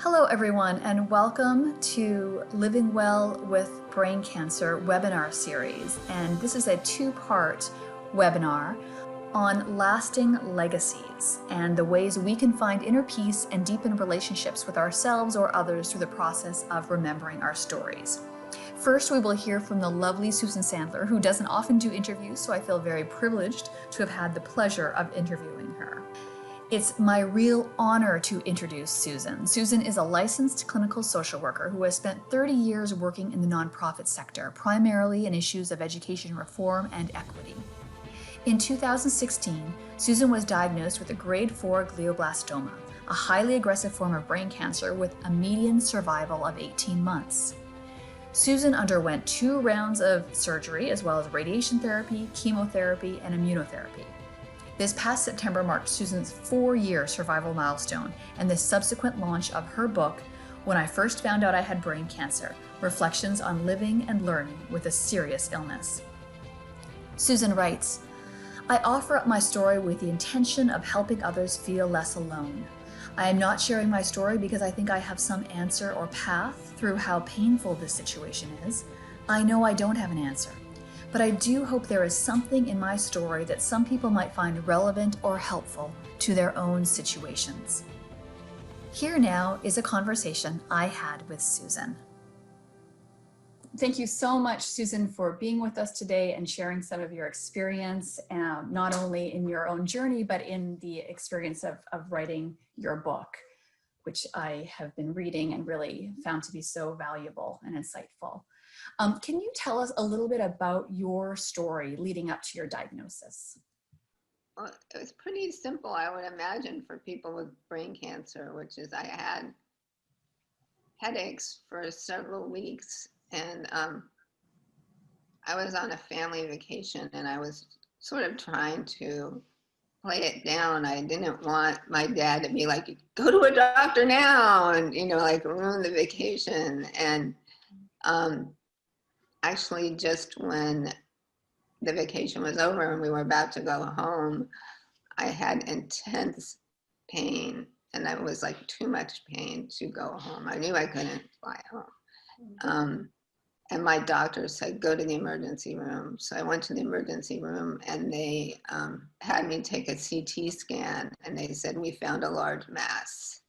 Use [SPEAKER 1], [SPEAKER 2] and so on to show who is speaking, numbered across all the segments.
[SPEAKER 1] Hello everyone, and welcome to Living Well with Brain Cancer webinar series. And this is a two-part webinar on lasting legacies and the ways we can find inner peace and deepen relationships with ourselves or others through the process of remembering our stories. First, we will hear from the lovely Susan Sandler, who doesn't often do interviews, so I feel very privileged to have had the pleasure of interviewing her. It's my real honor to introduce Susan. Susan is a licensed clinical social worker who has spent 30 years working in the nonprofit sector, primarily in issues of education reform and equity. In 2016, Susan was diagnosed with a grade 4 glioblastoma, a highly aggressive form of brain cancer with a median survival of 18 months. Susan underwent 2 rounds of surgery, as well as radiation therapy, chemotherapy, and immunotherapy. This past September marked Susan's 4-year survival milestone and the subsequent launch of her book, When I First Found Out I Had Brain Cancer, Reflections on Living and Learning with a Serious Illness. Susan writes, I offer up my story with the intention of helping others feel less alone. I am not sharing my story because I think I have some answer or path through how painful this situation is. I know I don't have an answer. But I do hope there is something in my story that some people might find relevant or helpful to their own situations. Here now is a conversation I had with Susan. Thank you so much, Susan, for being with us today and sharing some of your experience, not only in your own journey, but in the experience of writing your book, which I have been reading and really found to be so valuable and insightful. Can you tell us a little bit about your story leading up to your diagnosis?
[SPEAKER 2] Well, it was pretty simple, I would imagine, for people with brain cancer, which is I had headaches for several weeks, and I was on a family vacation, and I was sort of trying to play it down. I didn't want my dad to be like, go to a doctor now, and, like ruin the vacation. And actually, just when the vacation was over and we were about to go home, I had intense pain, and it was like too much pain to go home. I knew I couldn't fly home. And my doctor said, go to the emergency room. So I went to the emergency room, and they had me take a CT scan, and they said, we found a large mass.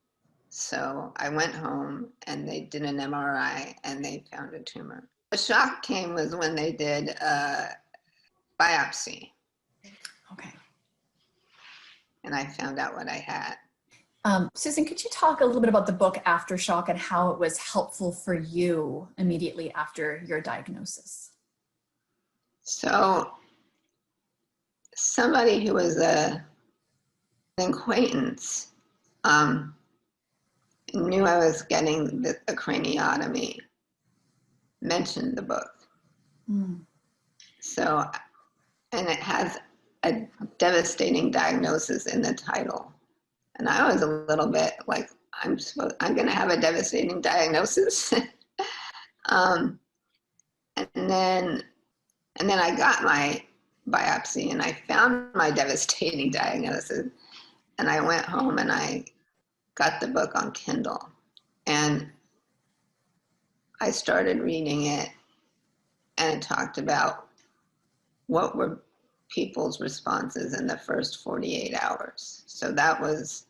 [SPEAKER 2] So I went home, and they did an MRI, and they found a tumor. The shock came was when they did a biopsy.
[SPEAKER 1] Okay.
[SPEAKER 2] And I found out what I had.
[SPEAKER 1] Susan, could you talk a little bit about the book Aftershock and how it was helpful for you immediately after your diagnosis?
[SPEAKER 2] So somebody who was an acquaintance knew I was getting a craniotomy, mentioned the book. So, and it has a devastating diagnosis in the title. And I was a little bit like, I'm going to have a devastating diagnosis. And then I got my biopsy, and I found my devastating diagnosis. And I went home and I got the book on Kindle, and I started reading it, and it talked about what were people's responses in the first 48 hours. So that was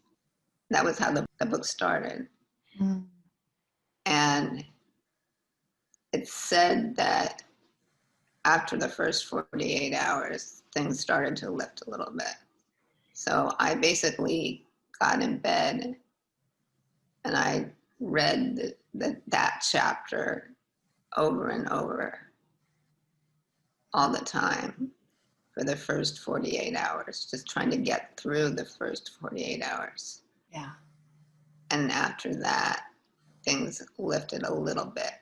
[SPEAKER 2] how the book started. And it said that after the first 48 hours, things started to lift a little bit. So I basically got in bed and I read that chapter over and over all the time for the first 48 hours, just trying to get through the first 48 hours.
[SPEAKER 1] Yeah.
[SPEAKER 2] And after that, things lifted a little bit.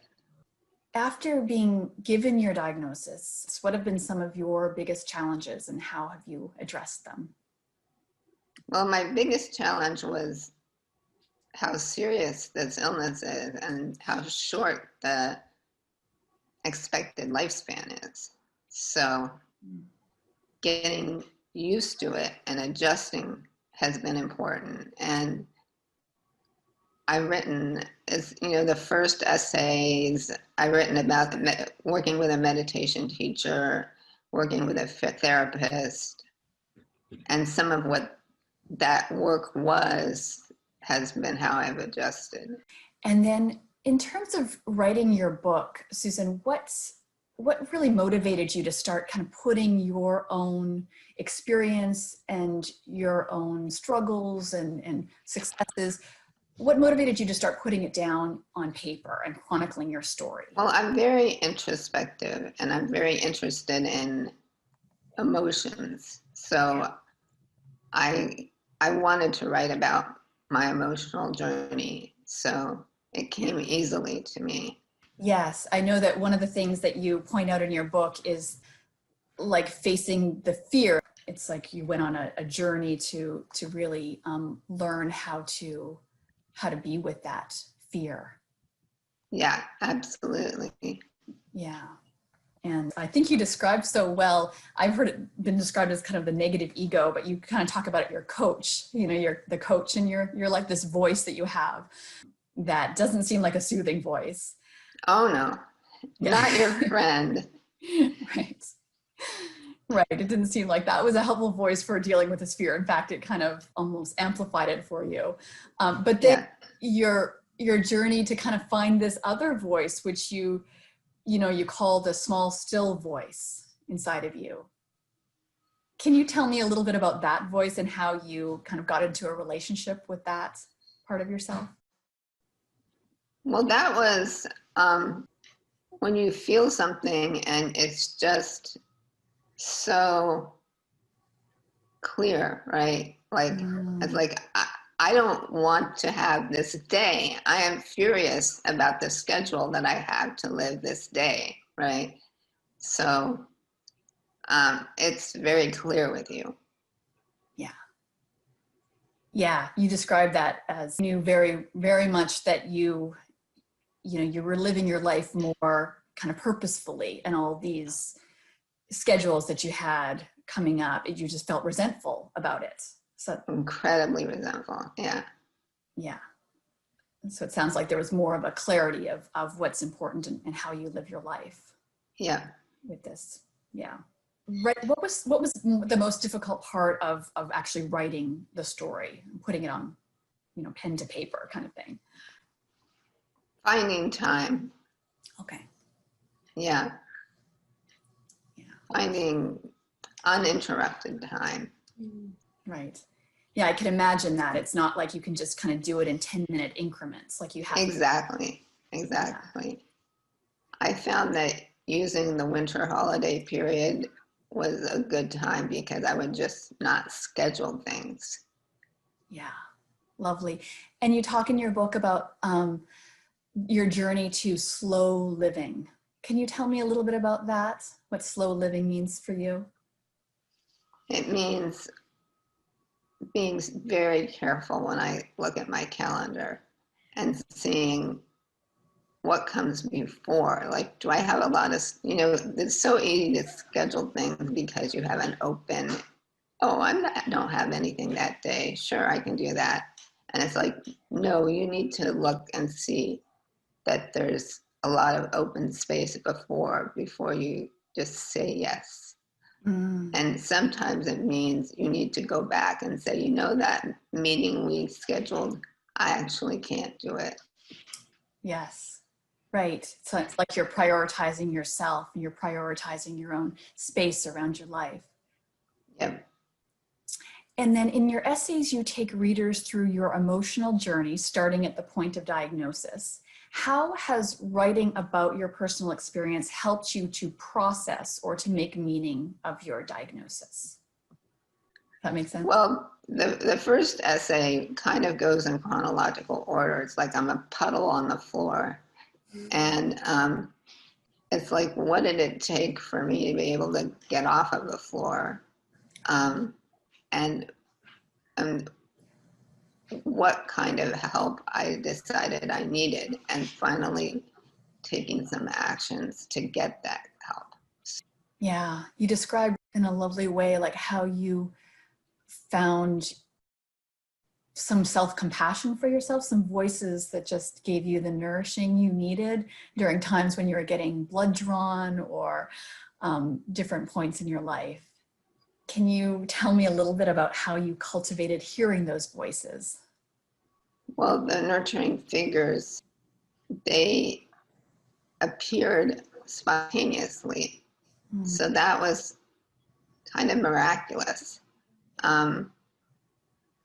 [SPEAKER 1] After being given your diagnosis, what have been some of your biggest challenges and how have you addressed them?
[SPEAKER 2] Well, my biggest challenge was how serious this illness is and how short the expected lifespan is. So getting used to it and adjusting has been important. And I've written is, the first essays I've written about working with a meditation teacher, working with a therapist, and some of what that work has been how I've adjusted.
[SPEAKER 1] And then in terms of writing your book, Susan, what really motivated you to start kind of putting your own experience and your own struggles and successes? What motivated you to start putting it down on paper and chronicling your story?
[SPEAKER 2] Well, I'm very introspective and I'm very interested in emotions. So I wanted to write about my emotional journey. So it came easily to me.
[SPEAKER 1] Yes, I know that one of the things that you point out in your book is like facing the fear. It's like you went on a journey to really learn how to be with that fear.
[SPEAKER 2] Yeah, absolutely.
[SPEAKER 1] Yeah. And I think you described so well, I've heard it been described as kind of the negative ego, but you kind of talk about it, your coach, you're the coach and you're like this voice that you have that doesn't seem like a soothing voice.
[SPEAKER 2] Oh no,
[SPEAKER 1] Yeah.
[SPEAKER 2] not your friend.
[SPEAKER 1] Right. Right. It didn't seem like that was a helpful voice for dealing with this fear. In fact, it kind of almost amplified it for you. But then your journey to kind of find this other voice, which you call the small, still voice inside of you. Can you tell me a little bit about that voice and how you kind of got into a relationship with that part of yourself?
[SPEAKER 2] Well, that was when you feel something and it's just so clear, right? Like, it's like, I don't want to have this day. I am furious about the schedule that I have to live this day, right? So it's very clear with you.
[SPEAKER 1] Yeah. Yeah, you described that as you very, very much that you were living your life more kind of purposefully, and all these schedules that you had coming up, you just felt resentful about it. So
[SPEAKER 2] Incredibly resentful. Yeah.
[SPEAKER 1] yeah. So it sounds like there was more of a clarity of what's important and how you live your life.
[SPEAKER 2] Yeah.
[SPEAKER 1] With this. Yeah. Right. What was the most difficult part of actually writing the story, putting it on, pen to paper kind of thing?
[SPEAKER 2] Finding time.
[SPEAKER 1] Okay.
[SPEAKER 2] Yeah.
[SPEAKER 1] Yeah.
[SPEAKER 2] Finding uninterrupted time.
[SPEAKER 1] Right. Yeah, I can imagine that. It's not like you can just kind of do it in 10-minute increments, like you have.
[SPEAKER 2] Exactly.
[SPEAKER 1] Yeah.
[SPEAKER 2] I found that using the winter holiday period was a good time because I would just not schedule things.
[SPEAKER 1] Yeah. Lovely. And you talk in your book about your journey to slow living. Can you tell me a little bit about that? What slow living means for you?
[SPEAKER 2] It means being very careful when I look at my calendar and seeing what comes before. Like, do I have a lot of, it's so easy to schedule things because you have an open, I don't have anything that day. Sure, I can do that. And it's like, no, you need to look and see that there's a lot of open space before you just say yes. And sometimes it means you need to go back and say, that meeting we scheduled, I actually can't do it.
[SPEAKER 1] Yes. Right. So it's like you're prioritizing yourself, and you're prioritizing your own space around your life.
[SPEAKER 2] Yep.
[SPEAKER 1] And then in your essays, you take readers through your emotional journey, starting at the point of diagnosis. How has writing about your personal experience helped you to process or to make meaning of your diagnosis? That makes sense?
[SPEAKER 2] Well, the first essay kind of goes in chronological order. It's like I'm a puddle on the floor. And it's like, what did it take for me to be able to get off of the floor? And what kind of help I decided I needed, and finally taking some actions to get that help.
[SPEAKER 1] Yeah, you described in a lovely way like how you found some self-compassion for yourself, some voices that just gave you the nourishing you needed during times when you were getting blood drawn or different points in your life. Can you tell me a little bit about how you cultivated hearing those voices?
[SPEAKER 2] Well, the nurturing figures, they appeared spontaneously. So that was kind of miraculous.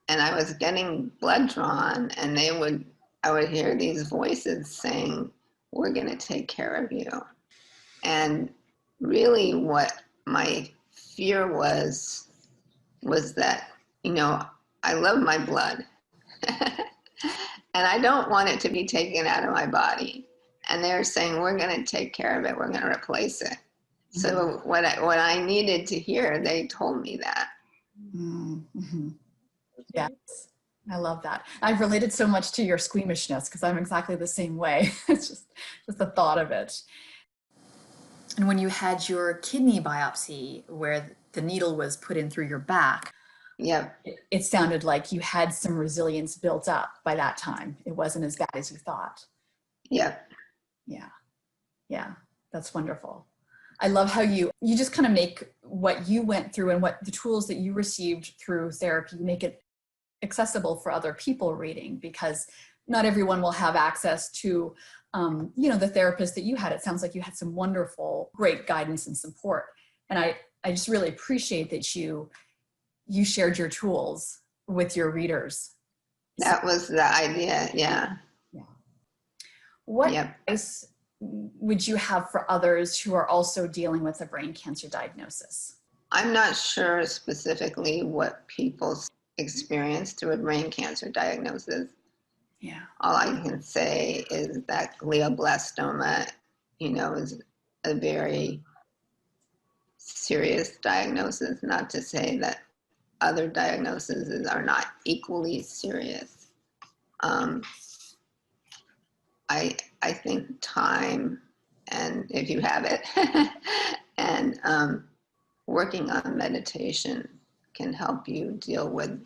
[SPEAKER 2] And I was getting blood drawn, and I would hear these voices saying, "We're going to take care of you." And really what my fear was that, I love my blood and I don't want it to be taken out of my body. And they're saying, "We're going to take care of it. We're going to replace it." Mm-hmm. So what I needed to hear, they told me that.
[SPEAKER 1] Mm-hmm. Yes, I love that. I've related so much to your squeamishness because I'm exactly the same way. It's just the thought of it. And when you had your kidney biopsy where the needle was put in through your back,
[SPEAKER 2] yep,
[SPEAKER 1] it sounded like you had some resilience built up by that time. It wasn't as bad as you thought.
[SPEAKER 2] Yep.
[SPEAKER 1] Yeah, that's wonderful. I love how you just kind of make what you went through and what the tools that you received through therapy, make it accessible for other people reading, because not everyone will have access to, the therapist that you had. It sounds like you had some wonderful, great guidance and support. And I just really appreciate that you shared your tools with your readers.
[SPEAKER 2] That was the idea. Yeah.
[SPEAKER 1] What advice would you have for others who are also dealing with a brain cancer diagnosis?
[SPEAKER 2] I'm not sure specifically what people experience through a brain cancer diagnosis.
[SPEAKER 1] Yeah.
[SPEAKER 2] All I can say is that glioblastoma, is a very serious diagnosis, not to say that other diagnoses are not equally serious. I think time, and if you have it, and working on meditation can help you deal with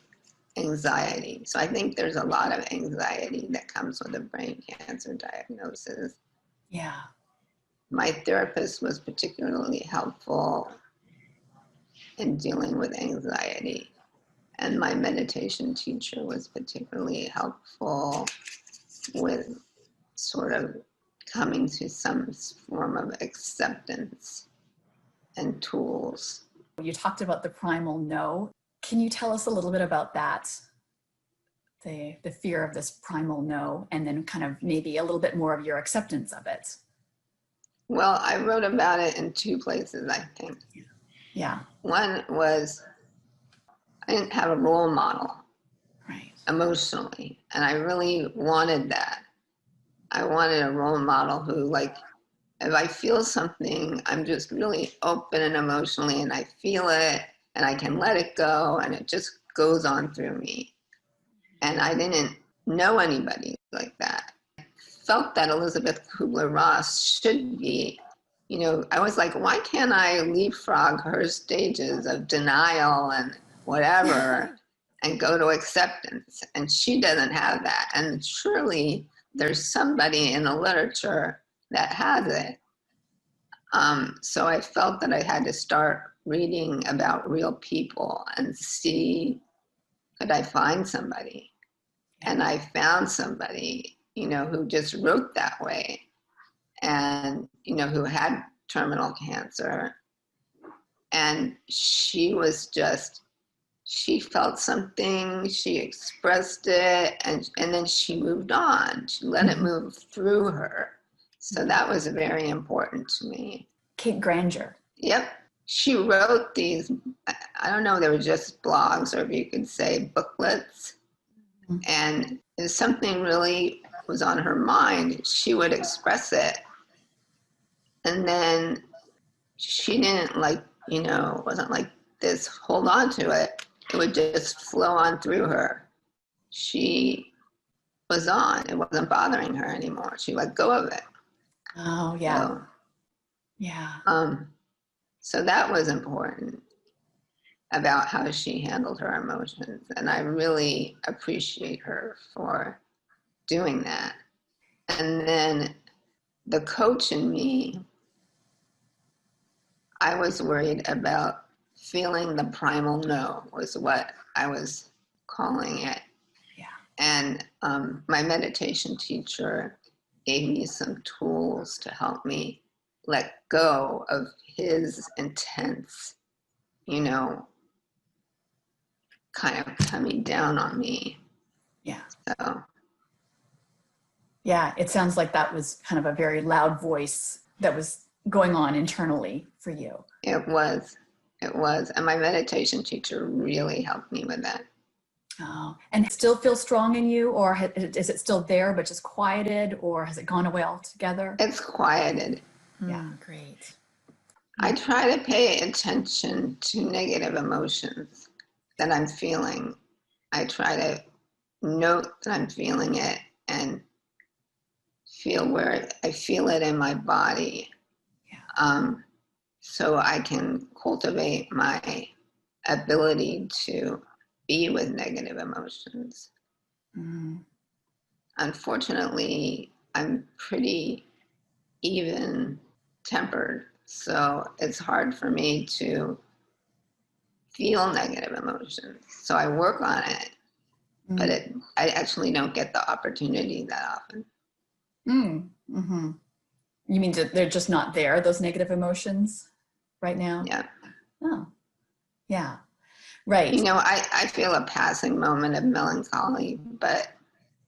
[SPEAKER 2] anxiety. So I think there's a lot of anxiety that comes with a brain cancer diagnosis.
[SPEAKER 1] Yeah.
[SPEAKER 2] My therapist was particularly helpful in dealing with anxiety, and my meditation teacher was particularly helpful with sort of coming to some form of acceptance and tools.
[SPEAKER 1] You talked about the primal no. Can you tell us a little bit about that? The fear of this primal no, and then kind of maybe a little bit more of your acceptance of it.
[SPEAKER 2] Well, I wrote about it in two places, I think.
[SPEAKER 1] Yeah.
[SPEAKER 2] One was I didn't have a role model,
[SPEAKER 1] right,
[SPEAKER 2] emotionally, and I really wanted that. I wanted a role model who, if I feel something, I'm just really open and emotionally, and I feel it, and I can let it go, and it just goes on through me. And I didn't know anybody like that. I felt that Elizabeth Kubler-Ross should be, I was like, why can't I leapfrog her stages of denial and whatever and go to acceptance? And she doesn't have that. And surely there's somebody in the literature that has it. So I felt that I had to start reading about real people and see, could I find somebody? And I found somebody, who just wrote that way and, who had terminal cancer. And she felt something, she expressed it, and then she moved on. She let it move through her. So that was very important to me.
[SPEAKER 1] Kate Granger.
[SPEAKER 2] Yep. She wrote these, I don't know, they were just blogs, or if you could say booklets. And if something really was on her mind, she would express it. And then she didn't wasn't like this, hold on to it. It would just flow on through her. She was on. It wasn't bothering her anymore. She let go of it.
[SPEAKER 1] Oh, yeah.
[SPEAKER 2] So that was important. about how she handled her emotions. And I really appreciate her for doing that. And then the coach in me, I was worried about feeling the primal no, was what I was calling it.
[SPEAKER 1] Yeah.
[SPEAKER 2] And my meditation teacher gave me some tools to help me let go of his intense, you know, kind of coming down on me.
[SPEAKER 1] Yeah.
[SPEAKER 2] So,
[SPEAKER 1] yeah, it sounds like that was kind of a very loud voice that was going on internally for you.
[SPEAKER 2] it was. And my meditation teacher really helped me with that.
[SPEAKER 1] Oh, and it still feels strong in you, or is it still there but just quieted, or has it gone away altogether?
[SPEAKER 2] It's quieted.
[SPEAKER 1] Yeah, great.
[SPEAKER 2] I try to pay attention to negative emotions that I'm feeling. I try to note that I'm feeling it and feel where I feel it in my body.
[SPEAKER 1] Yeah.
[SPEAKER 2] So I can cultivate my ability to be with negative emotions.
[SPEAKER 1] Mm.
[SPEAKER 2] Unfortunately, I'm pretty even tempered, so it's hard for me to feel negative emotions. So I work on it, but I actually don't get the opportunity that often.
[SPEAKER 1] Mm-hmm. You mean they're just not there, those negative emotions right now?
[SPEAKER 2] Yeah.
[SPEAKER 1] Oh, yeah. Right.
[SPEAKER 2] You know, I feel a passing moment of melancholy, but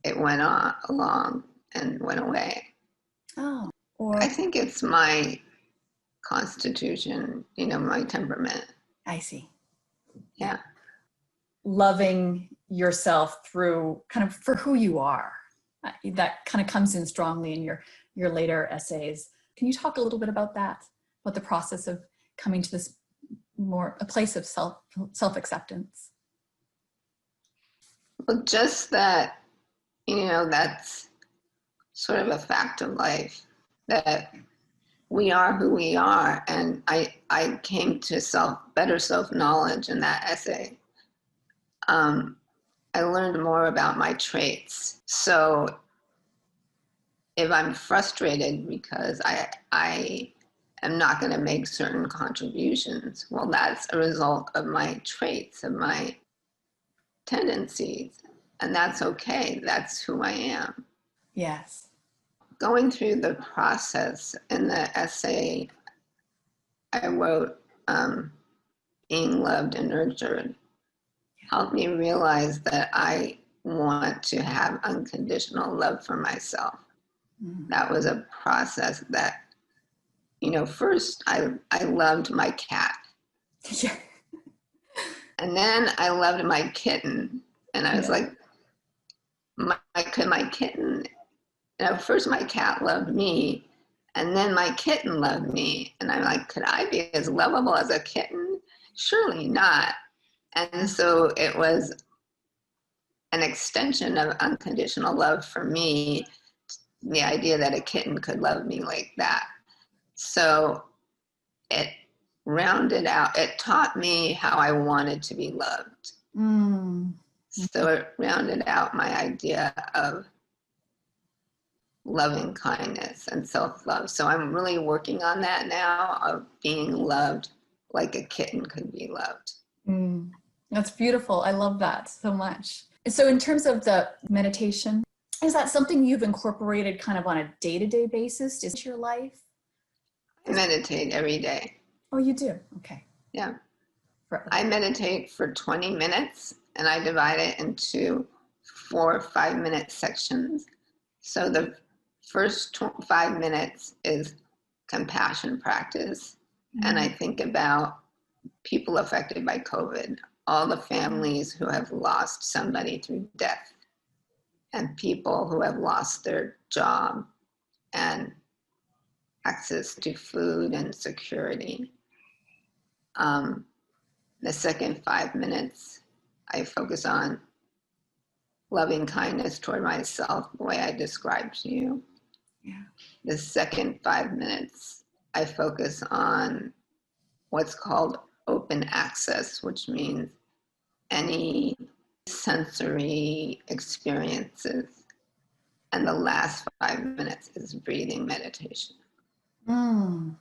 [SPEAKER 2] it went on along and went away.
[SPEAKER 1] Oh,
[SPEAKER 2] I
[SPEAKER 1] or
[SPEAKER 2] think it's my constitution, you know, my temperament.
[SPEAKER 1] I see.
[SPEAKER 2] Yeah.
[SPEAKER 1] Loving yourself through kind of for who you are. That kind of comes in strongly in your later essays. Can you talk a little bit about that? About the process of coming to this more a place of self-acceptance?
[SPEAKER 2] Well, just that, you know, that's sort of a fact of life, that we are who we are. And I came to better self-knowledge in that essay. I learned more about my traits. So if I'm frustrated because I am not going to make certain contributions, well, that's a result of my traits, of my tendencies. And that's okay. That's who I am.
[SPEAKER 1] Yes.
[SPEAKER 2] Going through the process in the essay, I wrote, Being Loved and Nurtured, helped me realize that I want to have unconditional love for myself. That was a process that, you know, first I loved my cat.
[SPEAKER 1] Yeah.
[SPEAKER 2] And then I loved my kitten. And I was like, could my kitten, you know, first my cat loved me, and then my kitten loved me. And I'm like, could I be as lovable as a kitten? Surely not. And so it was an extension of unconditional love for me, the idea that a kitten could love me like that. So it rounded out, it taught me how I wanted to be loved. So it rounded out my idea of loving kindness and self-love. So I'm really working on that now, of being loved like a kitten could be loved.
[SPEAKER 1] That's beautiful. I love that so much. So in terms of the meditation, is that something you've incorporated kind of on a day-to-day basis into your life?
[SPEAKER 2] I meditate every day.
[SPEAKER 1] Oh, you do? Okay.
[SPEAKER 2] Yeah. I meditate for 20 minutes and I divide it into 4 or 5-minute sections. So the first 5 minutes is compassion practice. And I think about people affected by COVID, all the families who have lost somebody through death, and people who have lost their job and access to food and security. The second 5 minutes, I focus on loving kindness toward myself, the way I described to you.
[SPEAKER 1] Yeah.
[SPEAKER 2] The second 5 minutes, I focus on what's called open access, which means any sensory experiences. And the last 5 minutes is breathing meditation.
[SPEAKER 1] Mm.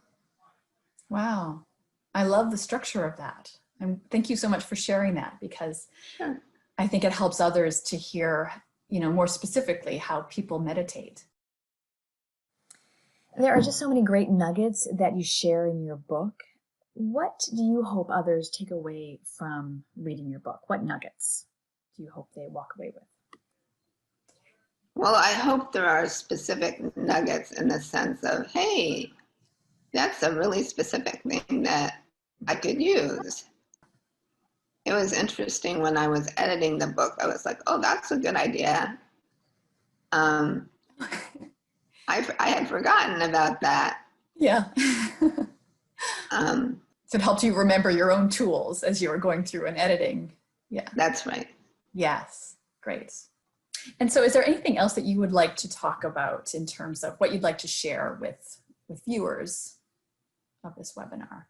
[SPEAKER 1] Wow. I love the structure of that. And thank you so much for sharing that, because
[SPEAKER 2] Sure.
[SPEAKER 1] I think it helps others to hear, more specifically how people meditate. There are just so many great nuggets that you share in your book. What do you hope others take away from reading your book? What nuggets do you hope they walk away with?
[SPEAKER 2] Well, I hope there are specific nuggets in the sense of, hey, that's a really specific thing that I could use. It was interesting when I was editing the book. I was like, oh, that's a good idea. I had forgotten about that.
[SPEAKER 1] Yeah.
[SPEAKER 2] Um,
[SPEAKER 1] So it helped you remember your own tools as you were going through and editing. Yeah.
[SPEAKER 2] that's right.
[SPEAKER 1] Yes. Great. And so is there anything else that you would like to talk about in terms of what you'd like to share with viewers of this webinar?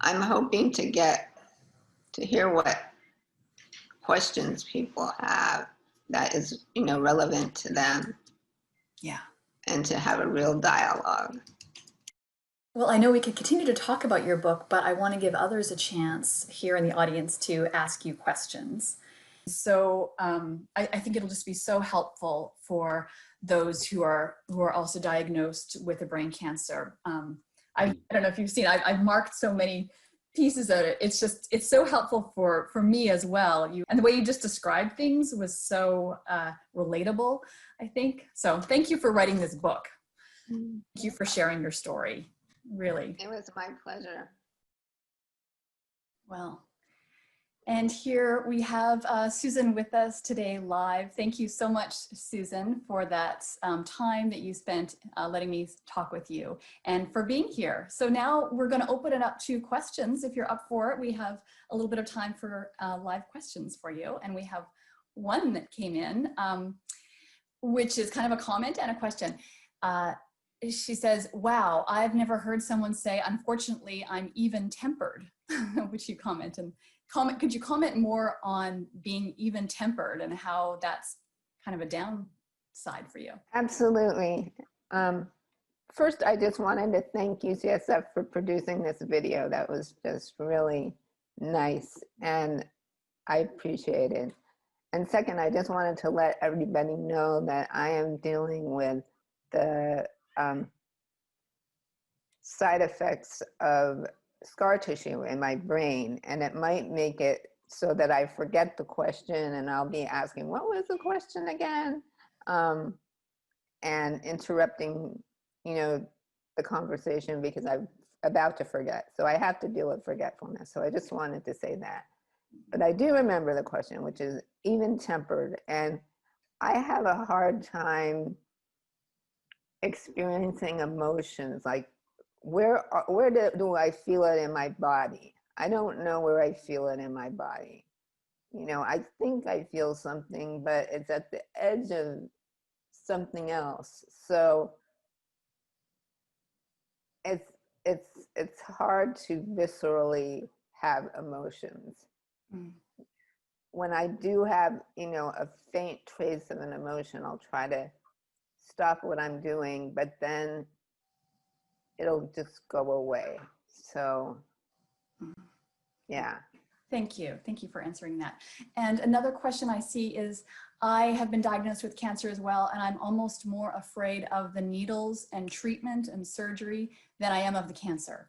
[SPEAKER 2] I'm hoping to get to hear what questions people have that is, relevant to them.
[SPEAKER 1] Yeah.
[SPEAKER 2] And to have a real dialogue.
[SPEAKER 1] Well, I know we could continue to talk about your book, but I want to give others a chance here in the audience to ask you questions. So I think it'll just be so helpful for those who are also diagnosed with a brain cancer. I don't know if you've seen, I've marked so many pieces of it. It's so helpful for me as well. And the way you just described things was so relatable, I think. So thank you for writing this book. Thank you for sharing your story. Really.
[SPEAKER 2] It was my pleasure.
[SPEAKER 1] Well, and here we have Susan with us today live. Thank you so much, Susan, for that time that you spent letting me talk with you and for being here. So now we're going to open it up to questions. If you're up for it, we have a little bit of time for live questions for you. And we have one that came in, which is kind of a comment and a question. She says, wow, I've never heard someone say, unfortunately, I'm even-tempered, which you comment. And could you comment more on being even-tempered and how that's kind of a downside for you?
[SPEAKER 2] Absolutely. First, I just wanted to thank UCSF for producing this video. That was just really nice, and I appreciate it. And second, I just wanted to let everybody know that I am dealing with the side effects of scar tissue in my brain, and it might make it so that I forget the question and I'll be asking, what was the question again? And interrupting, the conversation because I'm about to forget. So I have to deal with forgetfulness. So I just wanted to say that. But I do remember the question, which is even-tempered. And I have a hard time experiencing emotions. Like, where do I feel it in my body? I don't know where I feel it in my body. I think I feel something, but it's at the edge of something else. So it's hard to viscerally have emotions. Mm. When I do have, a faint trace of an emotion, I'll try to stop what I'm doing, but then it'll just go away. So, yeah.
[SPEAKER 1] Thank you. Thank you for answering that. And another question I see is, I have been diagnosed with cancer as well, and I'm almost more afraid of the needles and treatment and surgery than I am of the cancer.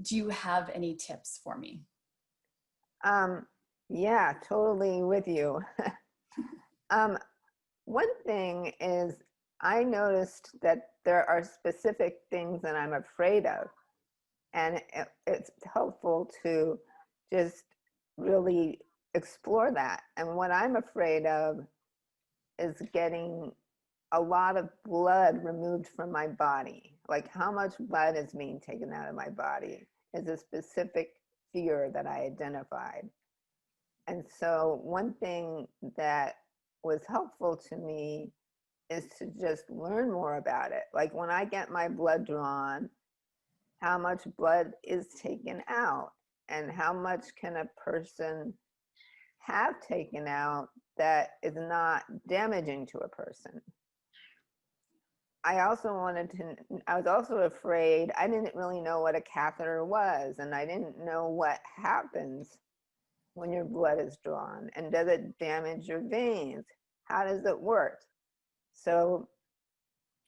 [SPEAKER 1] Do you have any tips for me?
[SPEAKER 2] Yeah, totally with you. One thing is, I noticed that there are specific things that I'm afraid of, and it's helpful to just really explore that. And what I'm afraid of is getting a lot of blood removed from my body. Like, how much blood is being taken out of my body is a specific fear that I identified. And so one thing that was helpful to me is to just learn more about it. Like, when I get my blood drawn, how much blood is taken out? and how much can a person have taken out that is not damaging to a person. I was also afraid, I didn't really know what a catheter was, and I didn't know what happens when your blood is drawn, and does it damage your veins? How does it work? So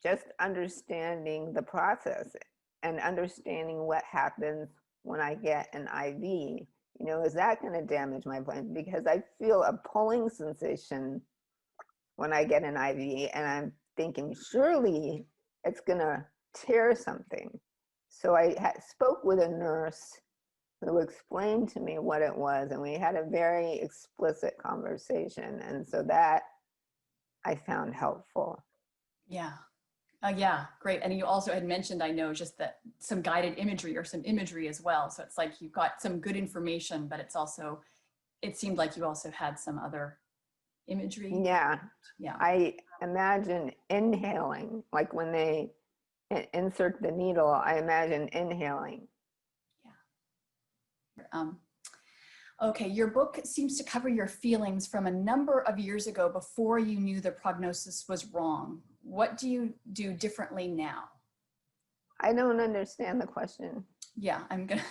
[SPEAKER 2] just understanding the process and understanding what happens when I get an IV, is that going to damage my blood? Because I feel a pulling sensation when I get an IV, and I'm thinking, surely it's going to tear something. So I spoke with a nurse who explained to me what it was, and we had a very explicit conversation. And so that I found helpful.
[SPEAKER 1] Yeah. Yeah, great. And you also had mentioned, I know, just that some guided imagery or some imagery as well. So it's like you've got some good information, but it's also, it seemed like you also had some other imagery.
[SPEAKER 2] Yeah.
[SPEAKER 1] Yeah.
[SPEAKER 2] I imagine inhaling, like when they insert the needle, I imagine inhaling.
[SPEAKER 1] Yeah. Okay, your book seems to cover your feelings from a number of years ago before you knew the prognosis was wrong. What do you do differently now?
[SPEAKER 2] I don't understand the question.
[SPEAKER 1] Yeah, I'm gonna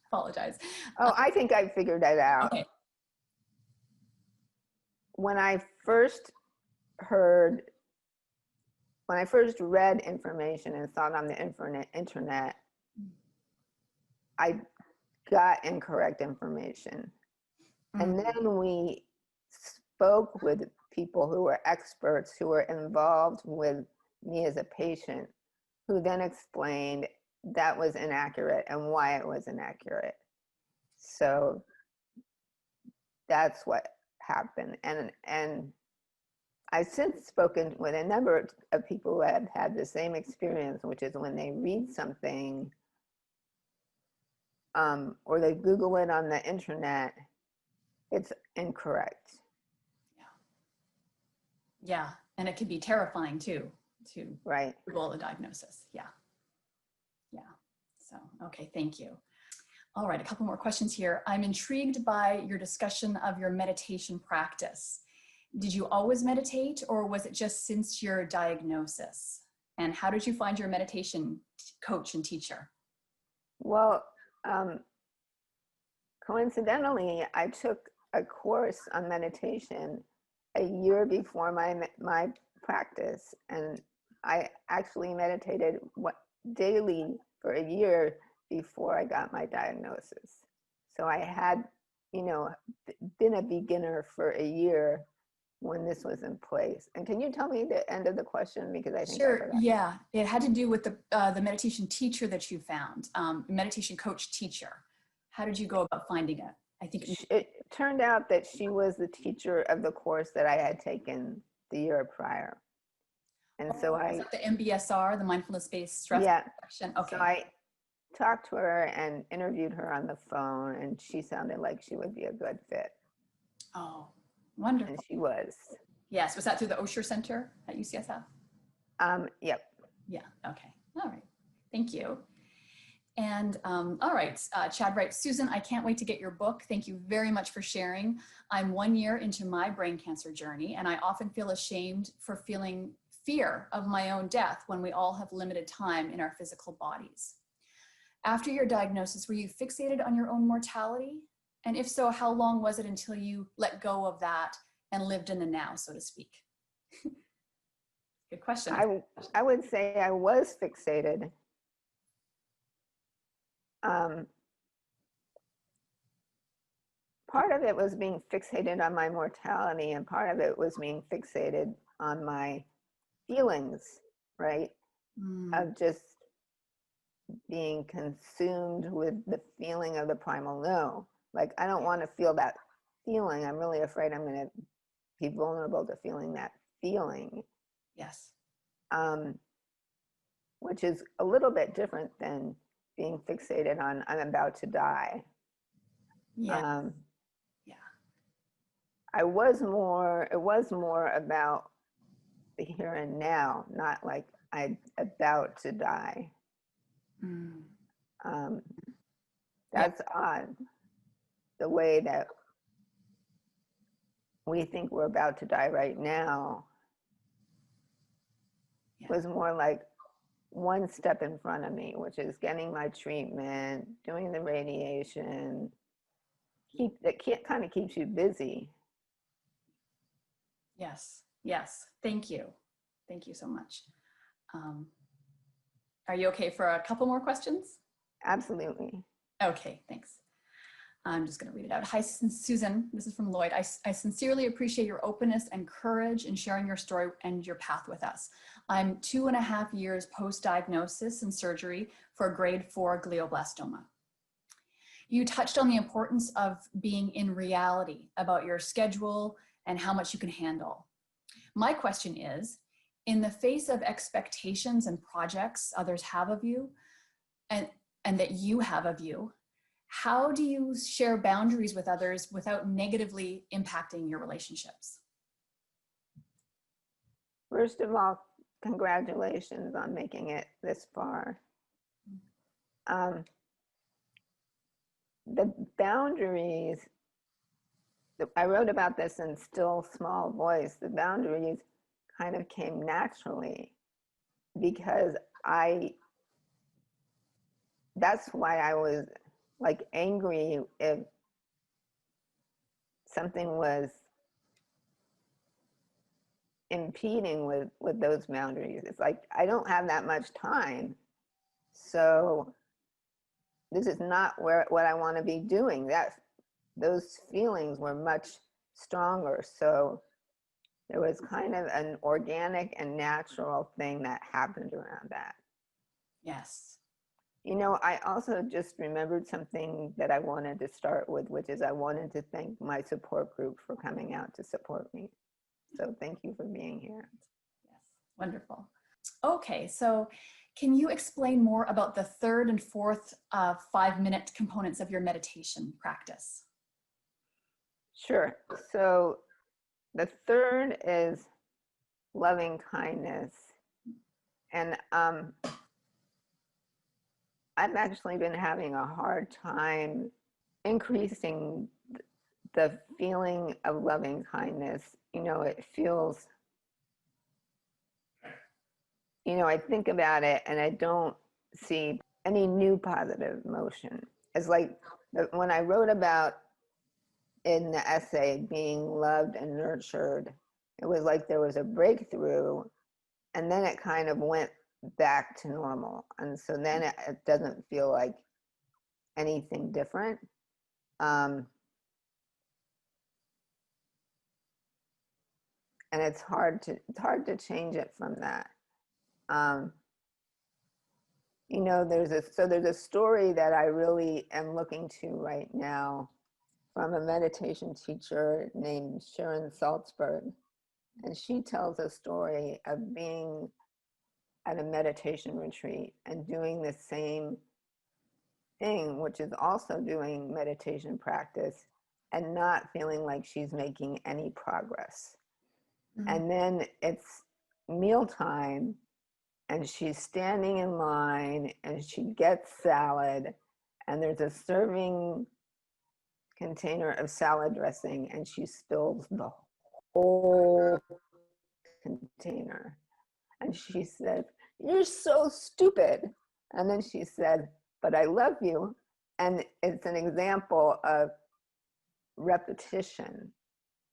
[SPEAKER 1] apologize.
[SPEAKER 2] Oh, I think I figured that out.
[SPEAKER 1] Okay.
[SPEAKER 2] When I first read information and saw it on the internet, I got incorrect information. And then we spoke with people who were experts, who were involved with me as a patient, who then explained that was inaccurate and why it was inaccurate. So that's what happened. And I've since spoken with a number of people who have had the same experience, which is when they read something or they Google it on the internet, it's incorrect.
[SPEAKER 1] Yeah, and it can be terrifying too, to
[SPEAKER 2] right.
[SPEAKER 1] Google a diagnosis. Yeah. So, okay, thank you. All right, a couple more questions here. I'm intrigued by your discussion of your meditation practice. Did you always meditate, or was it just since your diagnosis? And how did you find your meditation coach and teacher?
[SPEAKER 2] Well, coincidentally, I took a course on meditation a year before my practice, and I actually meditated daily for a year before I got my diagnosis. So I had, been a beginner for a year when this was in place. And can you tell me the end of the question, because I think I
[SPEAKER 1] Sure.
[SPEAKER 2] forgot.
[SPEAKER 1] Yeah, it had to do with the meditation teacher that you found, meditation coach teacher. How did you go about finding it? I think
[SPEAKER 2] it turned out that she was the teacher of the course that I had taken the year prior. And so
[SPEAKER 1] the MBSR, the mindfulness-based stress reduction. Okay.
[SPEAKER 2] So I talked to her and interviewed her on the phone, and she sounded like she would be a good fit.
[SPEAKER 1] Oh, wonderful.
[SPEAKER 2] And she was.
[SPEAKER 1] Yes. Was that through the Osher Center at UCSF?
[SPEAKER 2] Yep.
[SPEAKER 1] Yeah. Okay. All right. Thank you. And all right, Chad writes, Susan, I can't wait to get your book. Thank you very much for sharing. I'm 1 year into my brain cancer journey, and I often feel ashamed for feeling fear of my own death when we all have limited time in our physical bodies. After your diagnosis, were you fixated on your own mortality? And if so, how long was it until you let go of that and lived in the now, so to speak? Good question.
[SPEAKER 2] I would say I was fixated. Part of it was being fixated on my mortality, and part of it was being fixated on my feelings, right? Of just being consumed with the feeling of the primal no. Like, I don't want to feel that feeling. I'm really afraid I'm going to be vulnerable to feeling that feeling.
[SPEAKER 1] Yes.
[SPEAKER 2] Which is a little bit different than being fixated on I'm about to die.
[SPEAKER 1] Yeah.
[SPEAKER 2] It was more about the here and now, not like I'm about to die. That's odd. The way that we think we're about to die right now was more like one step in front of me, which is getting my treatment, doing the radiation. That kind of keeps you busy.
[SPEAKER 1] Yes. Yes. Thank you. Thank you so much. Are you okay for a couple more questions?
[SPEAKER 2] Absolutely.
[SPEAKER 1] Okay, thanks. I'm just going to read it out. Hi, Susan. This is from Lloyd. I sincerely appreciate your openness and courage in sharing your story and your path with us. I'm 2.5 years post-diagnosis and surgery for a grade 4 glioblastoma. You touched on the importance of being in reality about your schedule and how much you can handle. My question is, in the face of expectations and projects others have of you and that you have of you, how do you share boundaries with others without negatively impacting your relationships?
[SPEAKER 2] First of all, congratulations on making it this far. The boundaries, I wrote about this in Still Small Voice. The boundaries kind of came naturally because that's why I was like angry if something was impeding with those boundaries. It's like, I don't have that much time. So this is not what I want to be doing. Those feelings were much stronger. So there was kind of an organic and natural thing that happened around that.
[SPEAKER 1] Yes.
[SPEAKER 2] You know, I also just remembered something that I wanted to start with, which is I wanted to thank my support group for coming out to support me. So thank you for being here.
[SPEAKER 1] Yes, wonderful. Okay, so can you explain more about the third and fourth 5-minute components of your meditation practice?
[SPEAKER 2] Sure. So the third is loving kindness. And I've actually been having a hard time increasing the feeling of loving kindness. You know, it feels, you know, I think about it and I don't see any new positive emotion. It's like when I wrote about in the essay being loved and nurtured, it was like there was a breakthrough and then it kind of went back to normal. And so then it doesn't feel like anything different. And it's hard to change it from that. You know, there's a story that I really am looking to right now from a meditation teacher named Sharon Salzberg. And she tells a story of being at a meditation retreat and doing the same thing, which is also doing meditation practice and not feeling like she's making any progress. Mm-hmm. And then it's mealtime and she's standing in line and she gets salad and there's a serving container of salad dressing and she spills the whole container. And she said, "You're so stupid." And then she said, "But I love you." And it's an example of repetition.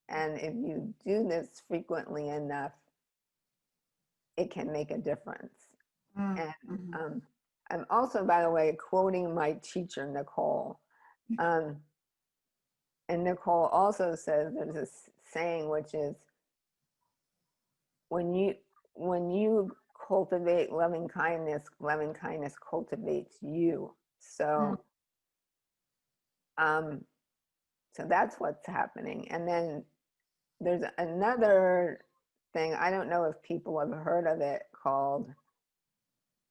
[SPEAKER 2] And if you do this frequently enough, it can make a difference. Mm-hmm. And I'm also, by the way, quoting my teacher, Nicole. And Nicole also says there's this saying, which is, when you cultivate loving kindness cultivates you. So, so that's what's happening. And then there's another thing, I don't know if people have heard of it, called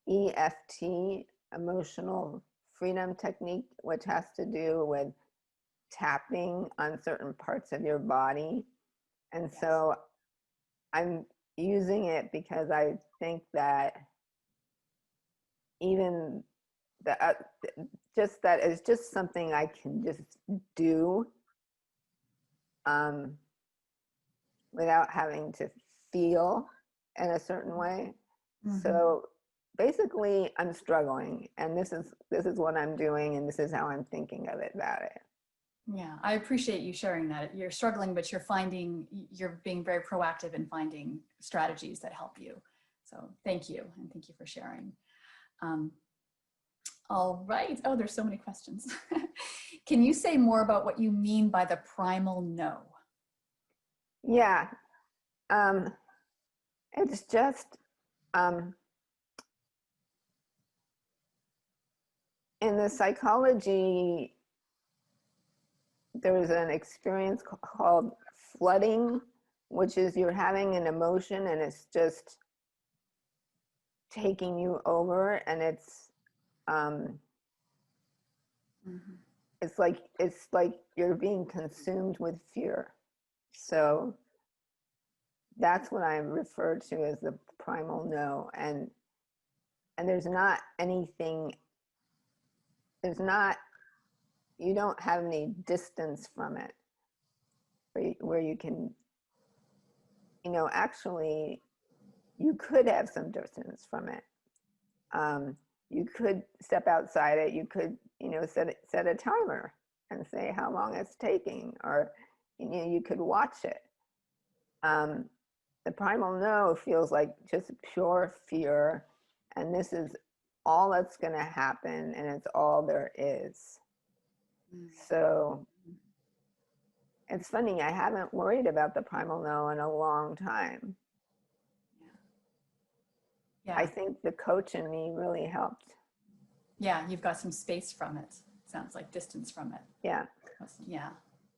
[SPEAKER 2] EFT, Emotional Freedom Technique, which has to do with tapping on certain parts of your body. And yes. So I'm using it because I think that even just that is just something I can just do without having to feel in a certain way. Mm-hmm. So basically I'm struggling, and this is what I'm doing, and this is how I'm thinking about it.
[SPEAKER 1] Yeah, I appreciate you sharing that. You're struggling, but you're being very proactive in finding strategies that help you. So thank you, and thank you for sharing. All right. Oh, there's so many questions. Can you say more about what you mean by the primal no?
[SPEAKER 2] Yeah. It's just, in the psychology, there's an experience called flooding, which is you're having an emotion and it's just taking you over, and it's it's like you're being consumed with fear. So that's what I refer to as the primal no. And there's not anything, you don't have any distance from it where you can, actually you could have some distance from it. You could step outside it. You could, set a timer and say how long it's taking, or, you could watch it. The primal no feels like just pure fear, and this is all that's going to happen, and it's all there is. So it's funny, I haven't worried about the primal no in a long time. Yeah. I think the coach in me really helped.
[SPEAKER 1] Yeah, you've got some space from it. Sounds like distance from it.
[SPEAKER 2] Yeah.
[SPEAKER 1] Yeah,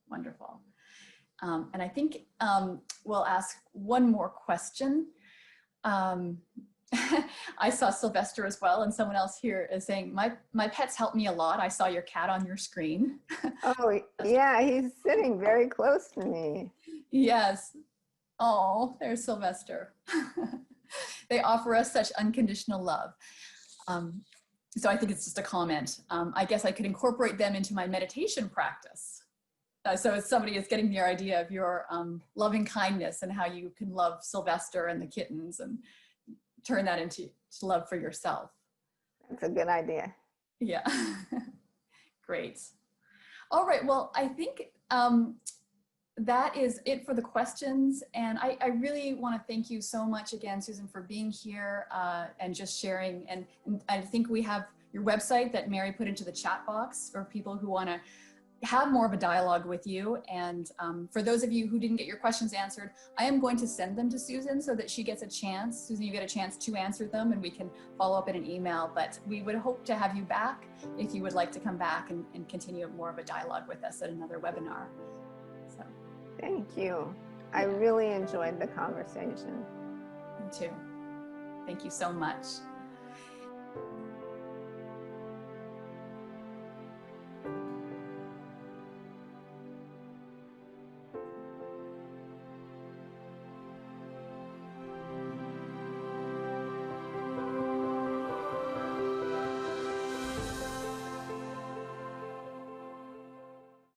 [SPEAKER 1] wonderful. And I think we'll ask one more question. I saw Sylvester as well, and someone else here is saying, my pets help me a lot. I saw your cat on your screen.
[SPEAKER 2] Oh, yeah, he's sitting very close to me.
[SPEAKER 1] Yes. Oh, there's Sylvester. They offer us such unconditional love. So I think it's just a comment. I guess I could incorporate them into my meditation practice. So if somebody is getting their idea of your loving kindness and how you can love Sylvester and the kittens and turn that into love for yourself.
[SPEAKER 2] That's a good idea.
[SPEAKER 1] Yeah. Great. All right. Well, I think that is it for the questions. And I really want to thank you so much again, Susan, for being here and just sharing. And I think we have your website that Mary put into the chat box for people who want to have more of a dialogue with you. And for those of you who didn't get your questions answered, I am going to send them to Susan so that she gets a chance. Susan, you get a chance to answer them, and we can follow up in an email. But we would hope to have you back if you would like to come back and continue more of a dialogue with us at another webinar. So,
[SPEAKER 2] thank you. I really enjoyed the conversation.
[SPEAKER 1] Me too. Thank you so much.